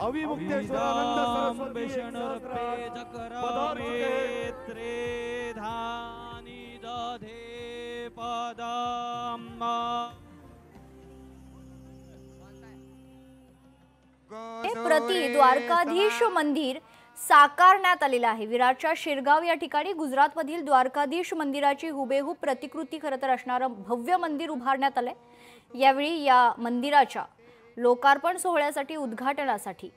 अविमुक्तेश्वरानंद सरस्वती प्रति द्वारकाधीश मंदिर साकारण्यात आलेलं आहे। विरारच्या शिरगाव या ठिकाणी गुजरातमधील द्वारकाधीश मंदिराची हुबेहूब प्रतिकृती खरं तर असणारं भव्य मंदिर उभारण्यात आलंय। यावेळी या मंदिराच्या लोकार्पण सोहळ्यासाठी उद्घाटनासाठी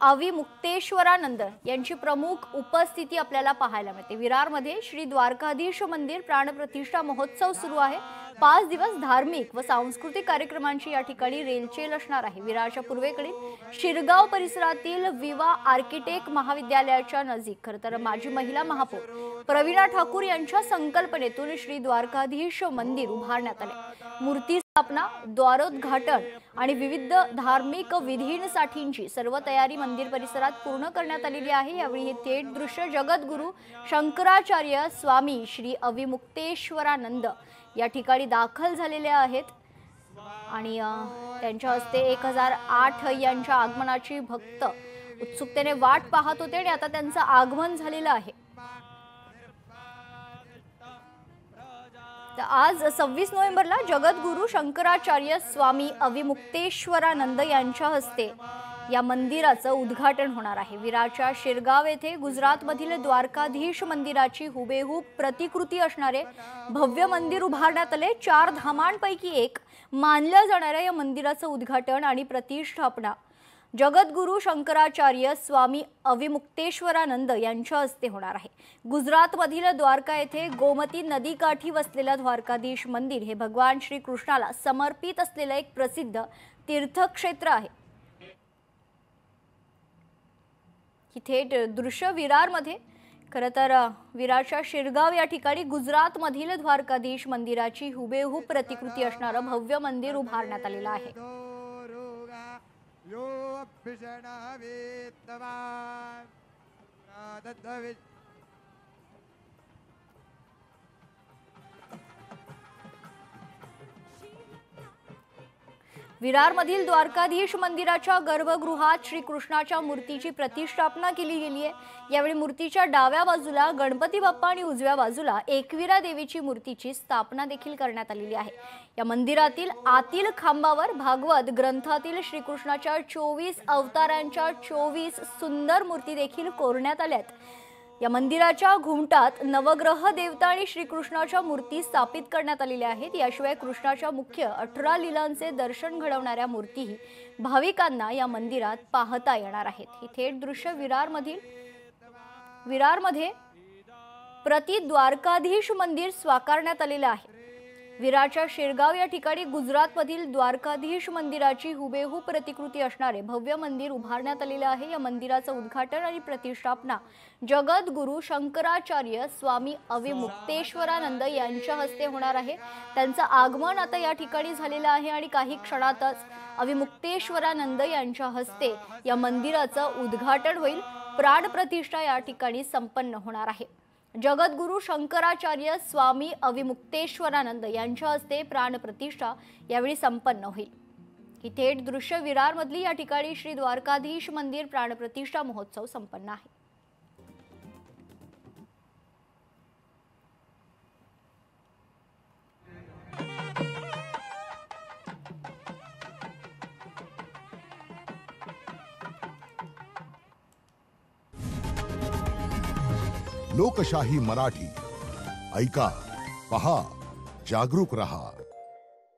अविमुक्तेश्वरानंद यांची प्रमुख उपस्थिती आपल्याला पाहायला मिळते। विरारमध्ये श्री द्वारकाधीश मंदिर प्राणप्रतिष्ठा महोत्सव सुरू आहे। 5 दिवस धार्मिक व सांस्कृतिक कार्यक्रमांची या ठिकाणी रेलचेल असणार आहे। विरारच्या पूर्वेकडील शिरगाव परिसरातील विवा आर्किटेक्ट महाविद्यालयाच्या नजीक खरं तर माजी महिला महापौर प्रवीणा ठाकूर यांच्या संकल्पनेतून श्री द्वारकाधीश मंदिर उभारण्यात आले। मूर्ती स्थापना, द्वारोद्घाटन आणि विविध धार्मिक विधींसाठीची सर्व तयारी मंदिर परिसरात पूर्ण करण्यात आलेली आहे। यावेळी हे थेट दृश्य जगद्गुरू शंकराचार्य स्वामी श्री अविमुक्तेश्वरानंद या ठिकाणी दाखल झालेले आहेत आणि त्यांच्या हस्ते 1008 यांच्या आगमनाची भक्त उत्सुकतेने वाट पाहत होते आणि आता त्यांचं आगमन झालेलं आहे। आज 26 नोव्हेंबरला जगद्गुरू शंकराचार्य स्वामी अविमुक्तेश्वरानंद यांच्या हस्ते या मंदिराचं उद्घाटन होणार आहे। विरारच्या शिरगाव येथे गुजरातमधील द्वारकाधीश मंदिराची हुबेहूब प्रतिकृती असणारे भव्य मंदिर उभारण्यात आले। 4 धामांपैकी एक मानल्या जाणाऱ्या या मंदिराचं उद्घाटन आणि प्रतिष्ठापना जगद्गुरू शंकराचार्य स्वामी अविमुक्तेश्वरानंद यांच्या हस्ते होणार आहे। गुजरातमधील द्वारका येथे गोमती नदीकाठी वसलेलं द्वारकाधीश मंदिर हे भगवान श्री कृष्णाला समर्पित असलेलं एक प्रसिद्ध तीर्थक्षेत्र आहे। ही थेट दृश्य विरारमध्ये खरं तर विरारच्या शिरगाव या ठिकाणी गुजरातमधील द्वारकाधीश मंदिराची हुबेहूब प्रतिकृती असणारं भव्य मंदिर उभारण्यात आलेलं आहे। विरारमधील द्वारकाधीश मंदिराच्या गर्भगृहात श्री कृष्णाच्या मूर्तीची प्रतिष्ठापना केली गेली आहे। यावेळी मूर्तीच्या डाव्या बाजूला गणपती बाप्पा आणि उजव्या बाजूला एकविरा देवीची मूर्तीची स्थापना देखील करण्यात आलेली आहे। या मंदिरातील आतील खांबावर भागवत ग्रंथातील श्रीकृष्णाच्या 24 अवतारांच्या 24 सुंदर मूर्ती देखील कोरण्यात आल्यात। या मंदिराच्या घुमटात नवग्रह देवता आणि श्रीकृष्णाच्या मूर्ती स्थापित करण्यात आलेल्या आहेत। याशिवाय कृष्णाच्या मुख्य 18 लीलांचे दर्शन घडवणाऱ्या मूर्तीही भाविकांना या मंदिरात पाहता येणार आहेत। ही थेट दृश्य विरारमध्ये प्रति द्वारकाधीश मंदिर साकारण्यात आलेलं आहे। विरारच्या शिरगाव या ठिकाणी गुजरातमधील द्वारकाधीश मंदिराची हुबेहूब प्रतिकृती असणारे भव्य मंदिर उभारण्यात आलेले आहे। या मंदिराचं उद्घाटन आणि प्रतिष्ठापना जगद्गुरू शंकराचार्य स्वामी अविमुक्तेश्वरानंद यांच्या हस्ते होणार आहे। त्यांचं आगमन आता या ठिकाणी झालेलं आहे आणि काही क्षणातच अविमुक्तेश्वरानंद यांच्या हस्ते या मंदिराचं उद्घाटन होईल। प्राणप्रतिष्ठा या ठिकाणी संपन्न होणार आहे। जगद्गुरू शंकराचार्य स्वामी अविमुक्तेश्वरानंद यांच्या हस्ते प्राणप्रतिष्ठा यावेळी संपन्न होईल। ही थेट दृश्य विरारमधली या ठिकाणी श्री द्वारकाधीश मंदिर प्राणप्रतिष्ठा महोत्सव संपन्न आहे। लोकशाही मराठी ऐका, पहा, जागरूक रहा।